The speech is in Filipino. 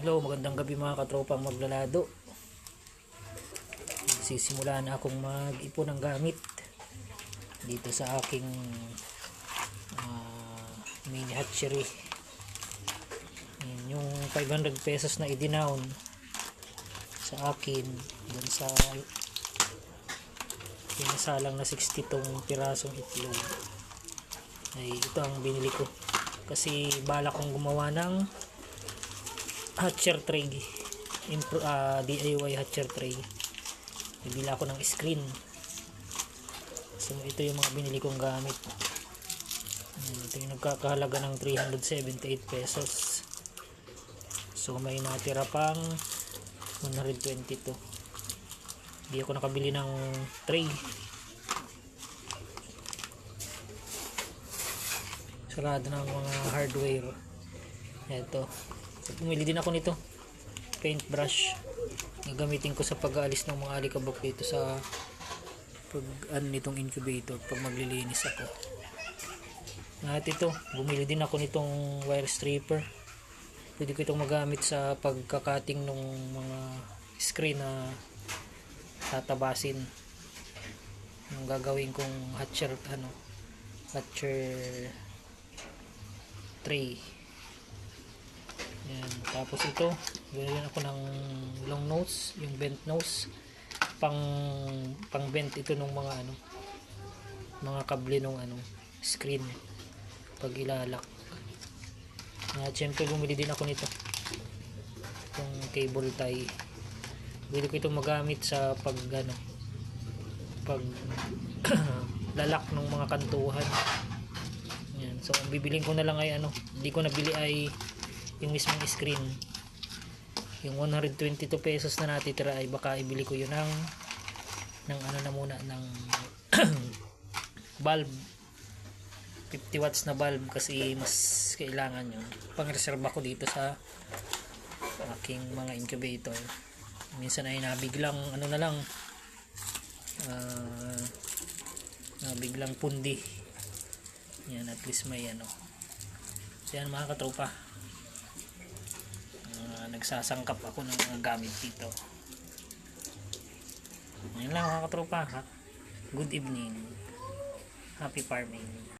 Hello, magandang gabi mga katropang maglalado. Sisimula na akong mag-ipon ng gamit dito sa aking mini hatchery. Yung 500 pesos na idinown sa akin dun sa pinasalang na 62 pirasong itlog ay ito ang binili ko kasi balak kong gumawa ng hatcher tray, DIY hatcher tray. Bibili ako ng screen, so ito yung mga binili kong gamit. Ito yung nagkakahalaga ng 378 pesos, so may natira pang 122. Hindi ako nakabili ng tray. Sarado ng mga hardware. Ito, pumili din ako nito, paintbrush. Gagamitin ko sa pag-aalis ng mga alikabok dito sa nitong incubator pag maglilinis ako. At ito, bumili din ako nitong wire stripper. Pwede ko itong magamit sa pagkakating ng mga screen na tatabasin. Yung gagawin kong hatcher tray. Yan. Tapos ito, gawin ako ng long nose, yung bent nose, pang bent ito ng mga kable ng screen pag ilalak. At syempre bumili din ako nito, itong cable tie. Pwede ko itong magamit sa pag lalak ng mga kantuhan. Yan. So ang bibiling ko na lang ay hindi ko nabili ay yung mismong screen. Yung 122 pesos na natitira ay baka ibili ko yun ng bulb, 50 watts na bulb, kasi mas kailangan yun pang reserva ko dito sa aking mga incubator. Minsan ay nabiglang nabiglang pundi. Yan, at least may so yan mga katropa, nagsasangkap ako ng mga gamit dito. Yan lang mga katropa. Good evening, happy farming.